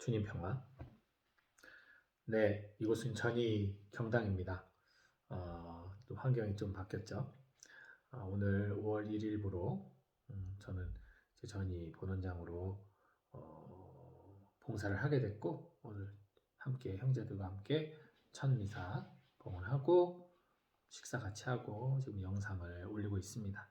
주님 평화. 네, 이곳은 전이 경당입니다. 또 환경이 좀 바뀌었죠. 오늘 5월 1일부로 저는 제 전이 본원장으로 봉사를 하게 됐고, 오늘 함께 형제들과 함께 첫 미사 봉헌하고 식사 같이 하고 지금 영상을 올리고 있습니다.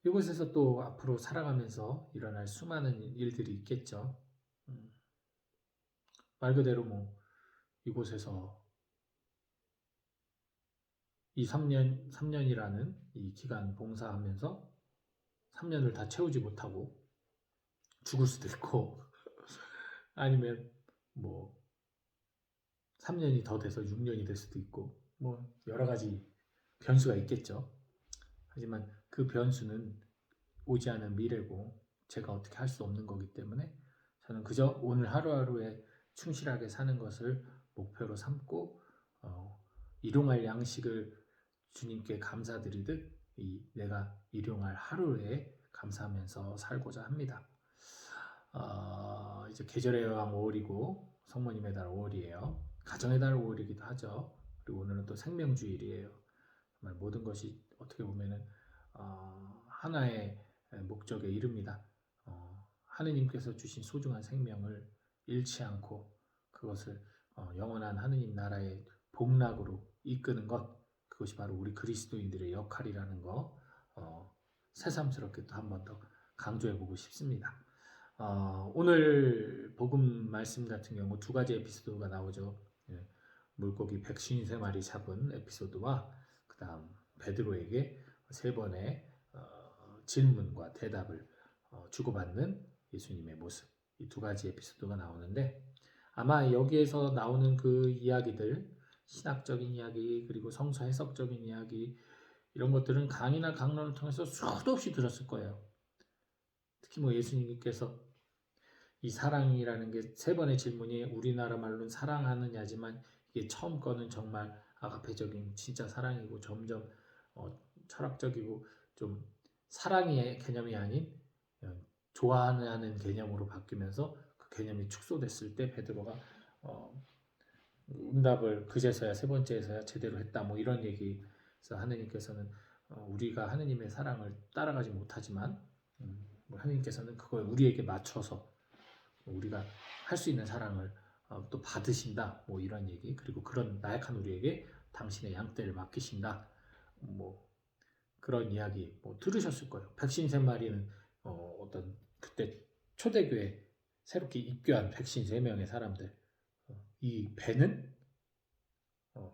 이곳에서 또 앞으로 살아가면서 일어날 수많은 일들이 있겠죠. 말 그대로 이곳에서 이 3년이라는 이 기간 봉사하면서 3년을 다 채우지 못하고 죽을 수도 있고 아니면 3년이 더 돼서 6년이 될 수도 있고 여러 가지 변수가 있겠죠. 하지만 그 변수는 오지 않은 미래고 제가 어떻게 할 수 없는 거기 때문에 저는 그저 오늘 하루하루에 충실하게 사는 것을 목표로 삼고 일용할 양식을 주님께 감사드리듯 내가 일용할 하루에 감사하면서 살고자 합니다. 이제 계절의 여왕 5월이고 성모님의 달 5월이에요. 가정의 달 5월이기도 하죠. 그리고 오늘은 또 생명주일이에요. 정말 모든 것이 어떻게 보면은 하나의 목적에 이릅니다. 하느님께서 주신 소중한 생명을 잃지 않고 그것을 영원한 하느님 나라의 복락으로 이끄는 것, 그것이 바로 우리 그리스도인들의 역할이라는 거 새삼스럽게 또 한 번 더 강조해보고 싶습니다. 오늘 복음 말씀 같은 경우 두 가지 에피소드가 나오죠. 물고기 153마리 잡은 에피소드와 그 다음 베드로에게 세 번의 질문과 대답을 주고받는 예수님의 모습, 이 두 가지 에피소드가 나오는데 아마 여기에서 나오는 그 이야기들, 신학적인 이야기 그리고 성서 해석적인 이야기 이런 것들은 강의나 강론을 통해서 수도 없이 들었을 거예요. 특히 예수님께서 이 사랑이라는 게 세 번의 질문이 우리나라 말로는 사랑하느냐지만 이게 처음 거는 정말 아가페적인 진짜 사랑이고 점점 철학적이고 좀 사랑의 개념이 아닌 좋아하는 개념으로 바뀌면서 그 개념이 축소됐을 때 베드로가 응답을 그제서야 세 번째에서야 제대로 했다 이런 얘기에서 하느님께서는 우리가 하느님의 사랑을 따라가지 못하지만 하느님께서는 그걸 우리에게 맞춰서 우리가 할 수 있는 사랑을 또 받으신다 이런 얘기, 그리고 그런 나약한 우리에게 당신의 양떼를 맡기신다 그런 이야기 들으셨을 거예요. 153마리는 어떤 그때 초대교회 새롭게 입교한 153명의 사람들, 이 배는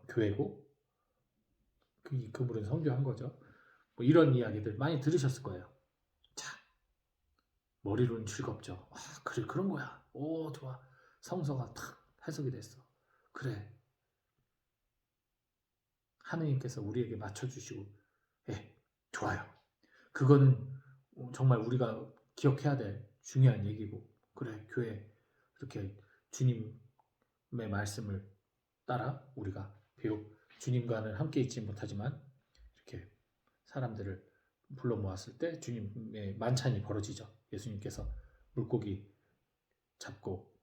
교회고 그분은 선교한 거죠. 이런 이야기들 많이 들으셨을 거예요. 자, 머리로는 즐겁죠. 그래, 그런 거야. 오, 좋아. 성서가 탁 해석이 됐어. 그래. 하느님께서 우리에게 맞춰주시고, 좋아요. 그거는 정말 우리가 기억해야 될 중요한 얘기고, 그래, 교회 이렇게 주님의 말씀을 따라 우리가 비록 주님과는 함께 있지 못하지만 이렇게 사람들을 불러 모았을 때 주님의 만찬이 벌어지죠. 예수님께서 물고기 잡고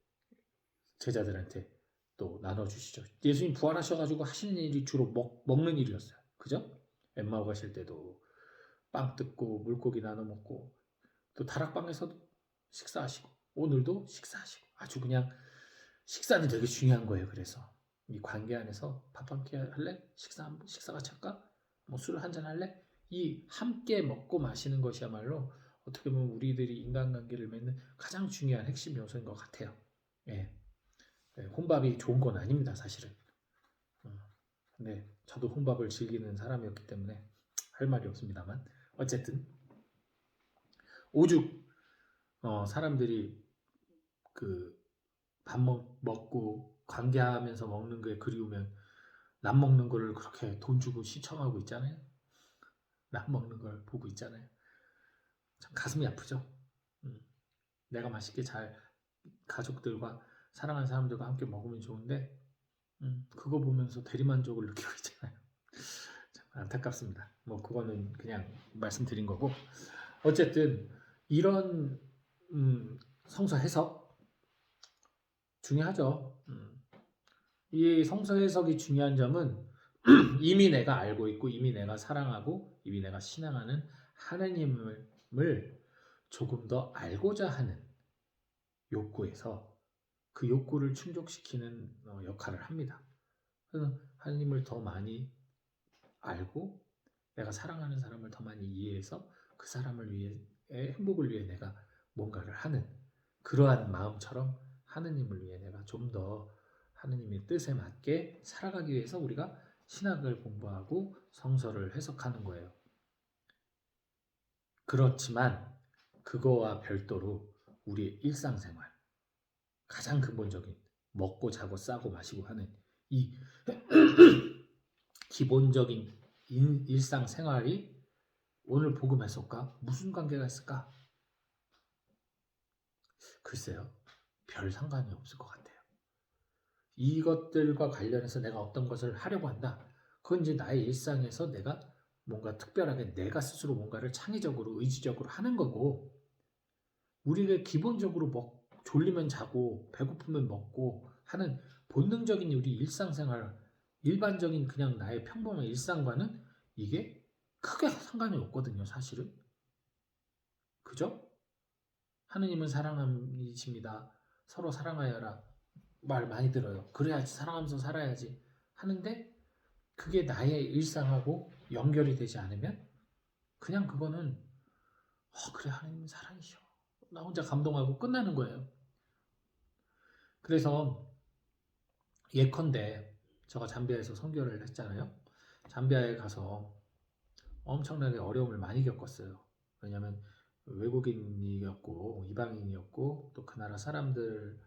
제자들한테 또 나눠주시죠. 예수님 부활하셔가지고 하시는 일이 주로 먹는 일이었어요. 그죠? 엠마오 가실 때도 빵 뜯고 물고기 나눠 먹고 또 다락방에서도 식사하시고 오늘도 식사하시고 아주 그냥 식사는 되게 중요한 거예요. 그래서 이 관계 안에서 밥 한 끼 할래? 식사 같이 할까? 술 한잔 할래? 이 함께 먹고 마시는 것이야말로 어떻게 보면 우리들이 인간관계를 맺는 가장 중요한 핵심 요소인 것 같아요. 혼밥이 좋은 건 아닙니다, 사실은. 근데 저도 혼밥을 즐기는 사람이었기 때문에 할 말이 없습니다만 어쨌든 오죽 사람들이 그 밥 먹고 관계하면서 먹는 게 그리우면 남 먹는 거를 그렇게 돈 주고 시청하고 있잖아요. 남 먹는 걸 보고 있잖아요. 참 가슴이 아프죠. 내가 맛있게 잘 가족들과 사랑하는 사람들과 함께 먹으면 좋은데 그거 보면서 대리만족을 느끼고 있잖아요. 참 안타깝습니다. 그거는 그냥 말씀드린 거고 어쨌든 이런 성서 해석 중요하죠. 이 성서 해석이 중요한 점은 이미 내가 알고 있고 이미 내가 사랑하고 이미 내가 신앙하는 하나님을 조금 더 알고자 하는 욕구에서 그 욕구를 충족시키는 역할을 합니다. 그래서 하나님을 더 많이 알고 내가 사랑하는 사람을 더 많이 이해해서 그 사람을 위해 행복을 위해 내가 뭔가를 하는 그러한 마음처럼 하느님을 위해 내가 좀 더 하느님의 뜻에 맞게 살아가기 위해서 우리가 신학을 공부하고 성서를 해석하는 거예요. 그렇지만 그거와 별도로 우리의 일상생활, 가장 근본적인 먹고 자고 싸고 마시고 하는 이 기본적인 일상생활이 오늘 복음 해석과 무슨 관계가 있을까? 글쎄요. 별 상관이 없을 것 같아요. 이것들과 관련해서 내가 어떤 것을 하려고 한다. 그건 이제 나의 일상에서 내가 뭔가 특별하게 내가 스스로 뭔가를 창의적으로 의지적으로 하는 거고 우리가 기본적으로 졸리면 자고 배고프면 먹고 하는 본능적인 우리 일상생활 일반적인 그냥 나의 평범한 일상과는 이게 크게 상관이 없거든요. 사실은. 그죠? 하느님은 사랑이십니다. 서로 사랑하여라. 말 많이 들어요. 그래야지 사랑하면서 살아야지 하는데 그게 나의 일상하고 연결이 되지 않으면 그냥 그거는 그래 하느님은 사랑이셔. 나 혼자 감동하고 끝나는 거예요. 그래서 예컨대 제가 잠비아에서 선교를 했잖아요. 잠비아에 가서 엄청나게 어려움을 많이 겪었어요. 왜냐하면 외국인이었고 이방인이었고 또 그 나라 사람들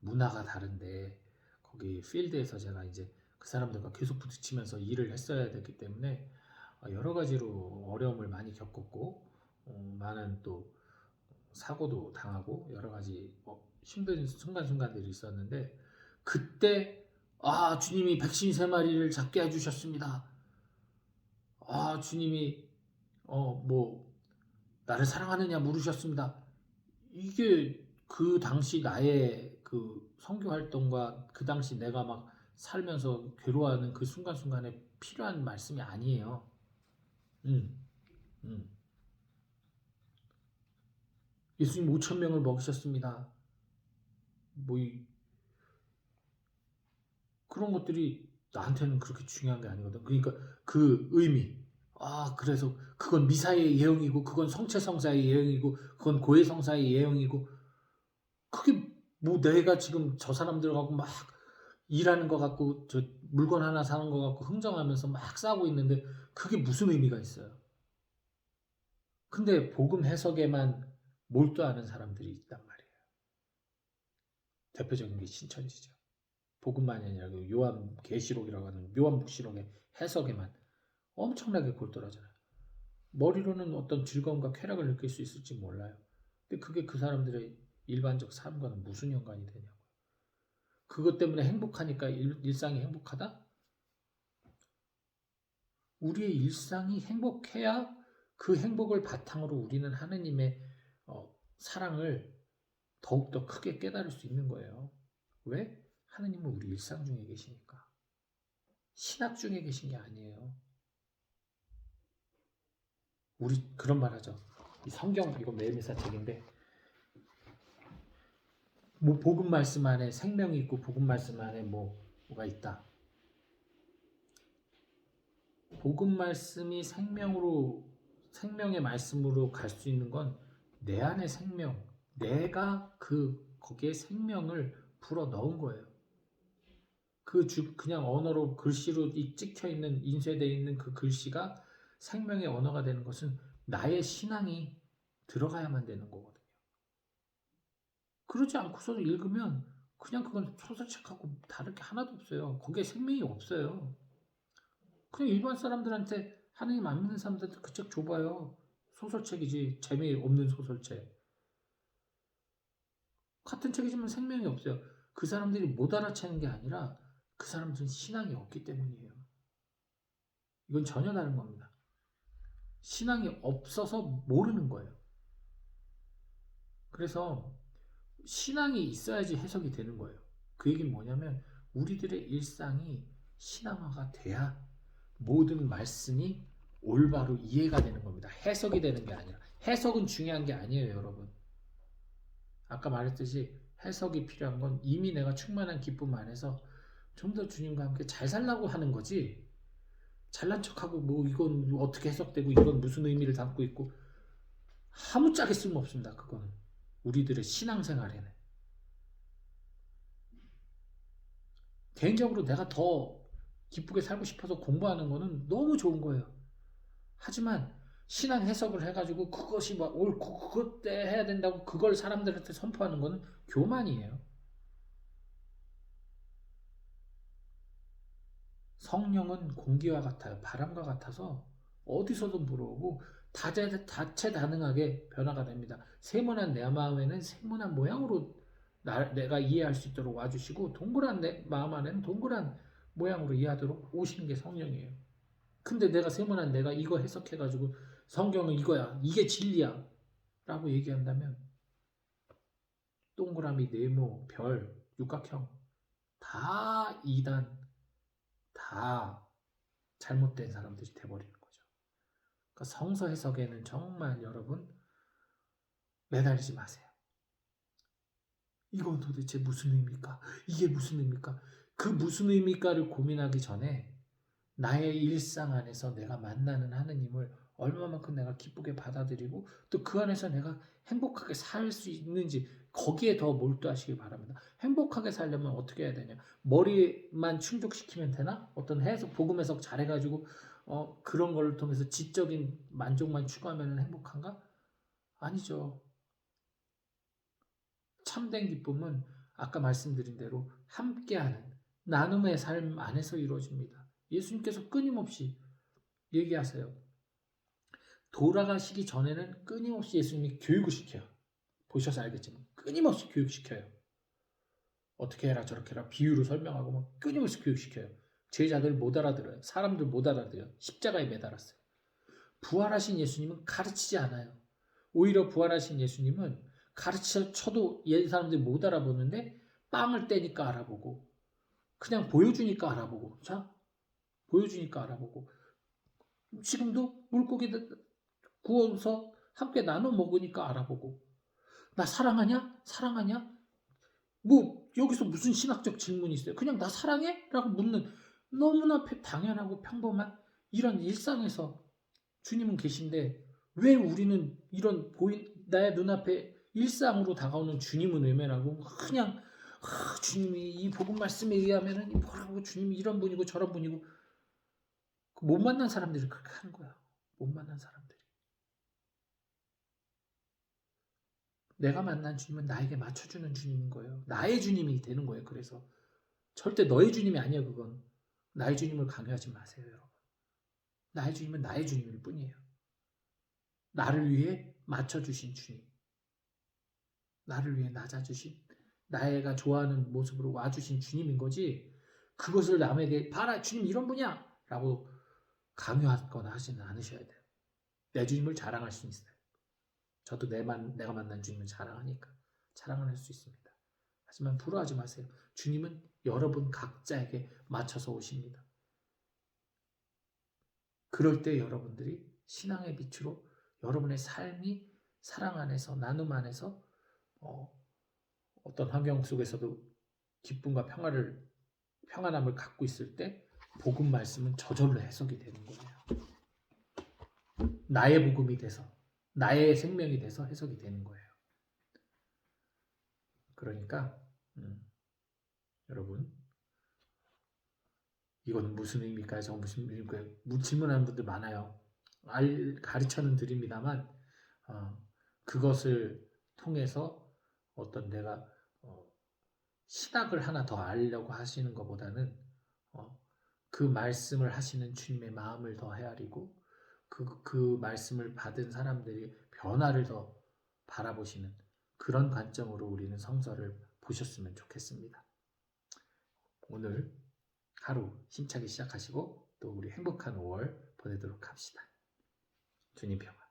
문화가 다른데 거기 필드에서 제가 이제 그 사람들과 계속 부딪히면서 일을 했어야 됐기 때문에 여러 가지로 어려움을 많이 겪었고 많은 또 사고도 당하고 여러 가지 힘든 순간순간들이 있었는데 그때 주님이 백신 3마리를 잡게 해주셨습니다. 주님이 나를 사랑하느냐 물으셨습니다. 이게 그 당시 나의 그 선교 활동과 그 당시 내가 막 살면서 괴로워하는 그 순간순간에 필요한 말씀이 아니에요. 음, 음. 예수님 5,000명을 먹이셨습니다. 그런 것들이 나한테는 그렇게 중요한 게 아니거든. 그러니까 그 의미. 그래서 그건 미사의 예언이고, 그건 성체성사의 예언이고, 그건 고해성사의 예언이고, 그게 내가 지금 저 사람들하고 막 일하는 것 같고, 저 물건 하나 사는 것 같고, 흥정하면서 막 싸우고 있는데, 그게 무슨 의미가 있어요? 근데 복음 해석에만 몰두하는 사람들이 있단 말이에요. 대표적인 게 신천지죠. 복음만이 아니라 요한계시록이라고 하는 요한묵시록의 해석에만 엄청나게 골똘하잖아요. 머리로는 어떤 즐거움과 쾌락을 느낄 수 있을지 몰라요. 근데 그게 그 사람들의 일반적 삶과는 무슨 연관이 되냐고요. 그것 때문에 행복하니까 일상이 행복하다? 우리의 일상이 행복해야 그 행복을 바탕으로 우리는 하느님의 사랑을 더욱더 크게 깨달을 수 있는 거예요. 왜? 하느님은 우리 일상 중에 계시니까. 신학 중에 계신 게 아니에요. 우리 그런 말 하죠. 이 성경 이거 매일미사 책인데 복음 말씀 안에 생명이 있고 복음 말씀 안에 뭐가 있다. 복음 말씀이 생명의 말씀으로 갈 수 있는 건 내 안의 생명, 내가 거기에 생명을 불어 넣은 거예요. 그냥 언어로 글씨로 찍혀 있는 인쇄되어 있는 그 글씨가 생명의 언어가 되는 것은 나의 신앙이 들어가야만 되는 거거든요. 그러지 않고서 읽으면 그냥 그건 소설책하고 다를 게 하나도 없어요. 거기에 생명이 없어요. 그냥 일반 사람들한테 하느님 안 믿는 사람들한테 그 책 줘봐요. 소설책이지 재미없는 소설책. 같은 책이지만 생명이 없어요. 그 사람들이 못 알아채는 게 아니라 그 사람들은 신앙이 없기 때문이에요. 이건 전혀 다른 겁니다. 신앙이 없어서 모르는 거예요. 그래서 신앙이 있어야지 해석이 되는 거예요. 그 얘기는 뭐냐면 우리들의 일상이 신앙화가 돼야 모든 말씀이 올바로 이해가 되는 겁니다. 해석이 되는 게 아니라. 해석은 중요한 게 아니에요, 여러분. 아까 말했듯이 해석이 필요한 건 이미 내가 충만한 기쁨 안에서 좀 더 주님과 함께 잘 살라고 하는 거지. 잘난 척하고 뭐 이건 어떻게 해석되고 이건 무슨 의미를 담고 있고 아무짝에 쓸모없습니다. 그거는 우리들의 신앙생활에는. 개인적으로 내가 더 기쁘게 살고 싶어서 공부하는 거는 너무 좋은 거예요. 하지만 신앙 해석을 해가지고 그것이 막 옳고 그것 때 해야 된다고 그걸 사람들한테 선포하는 거는 교만이에요. 성령은 공기와 같아요. 바람과 같아서 어디서든 불어오고 다채다능하게 변화가 됩니다. 세모난 내 마음에는 세모난 모양으로 내가 이해할 수 있도록 와주시고 동그란 내 마음 안에는 동그란 모양으로 이해하도록 오시는 게 성령이에요. 근데 내가 세모난 내가 이거 해석해가지고 성경은 이거야, 이게 진리야 라고 얘기한다면 동그라미, 네모, 별, 육각형 다 이단, 다 잘못된 사람들이 돼버리는 거죠. 그러니까 성서 해석에는 정말 여러분 매달리지 마세요. 이건 도대체 무슨 의미일까? 이게 무슨 의미일까? 그 무슨 의미일까를 고민하기 전에 나의 일상 안에서 내가 만나는 하느님을 얼마만큼 내가 기쁘게 받아들이고 또 그 안에서 내가 행복하게 살 수 있는지 거기에 더 몰두하시기 바랍니다. 행복하게 살려면 어떻게 해야 되냐? 머리만 충족시키면 되나? 어떤 해석, 복음 해석 잘해가지고 그런 걸 통해서 지적인 만족만 추구하면 행복한가? 아니죠. 참된 기쁨은 아까 말씀드린 대로 함께하는 나눔의 삶 안에서 이루어집니다. 예수님께서 끊임없이 얘기하세요. 돌아가시기 전에는 끊임없이 예수님이 교육을 시켜요. 보셔서 알겠지만 끊임없이 교육시켜요. 어떻게 해라 저렇게 해라 비유로 설명하고 막 끊임없이 교육시켜요. 제자들 못 알아들어요. 사람들 못 알아들어요. 십자가에 매달았어요. 부활하신 예수님은 가르치지 않아요. 오히려 부활하신 예수님은 가르쳐도 사람들이 못 알아보는데 빵을 떼니까 알아보고 그냥 보여주니까 알아보고 자 보여주니까 알아보고 지금도 물고기 구워서 함께 나눠 먹으니까 알아보고 나 사랑하냐? 사랑하냐? 뭐 여기서 무슨 신학적 질문이 있어요? 그냥 나 사랑해? 라고 묻는 너무나 당연하고 평범한 이런 일상에서 주님은 계신데 왜 우리는 이런 나의 눈앞에 일상으로 다가오는 주님은 외면하고 그냥 주님이 이 복음 말씀에 의하면은 뭐라고 주님이 이런 분이고 저런 분이고 못 만난 사람들이 그렇게 하는 거야. 못 만난 사람들이. 내가 만난 주님은 나에게 맞춰주는 주님인 거예요. 나의 주님이 되는 거예요. 그래서 절대 너의 주님이 아니야 그건. 나의 주님을 강요하지 마세요 여러분. 나의 주님은 나의 주님일 뿐이에요. 나를 위해 맞춰주신 주님. 나를 위해 낮아주신 나애가 좋아하는 모습으로 와주신 주님인 거지 그것을 남에게 봐라 주님 이런 분이야 라고 강요하거나 하지는 않으셔야 돼요. 내 주님을 자랑할 수 있어요. 저도 내가 만난 주님을 자랑하니까 자랑을 할 수 있습니다. 하지만 부러워하지 마세요. 주님은 여러분 각자에게 맞춰서 오십니다. 그럴 때 여러분들이 신앙의 빛으로 여러분의 삶이 사랑 안에서 나눔 안에서 어떤 환경 속에서도 기쁨과 평안함을 갖고 있을 때 복음 말씀은 저절로 해석이 되는 거예요. 나의 복음이 돼서 나의 생명이 돼서 해석이 되는 거예요. 그러니까 여러분 이건 무슨 의미일까요? 저건 무슨 의미일까요? 질문하는 분들 많아요. 가르쳐는 드립니다만 그것을 통해서 어떤 내가 신학을 하나 더 알려고 하시는 것보다는 그 말씀을 하시는 주님의 마음을 더 헤아리고 그 말씀을 받은 사람들이 변화를 더 바라보시는 그런 관점으로 우리는 성서를 보셨으면 좋겠습니다. 오늘 하루 힘차게 시작하시고 또 우리 행복한 5월 보내도록 합시다. 주님 평안.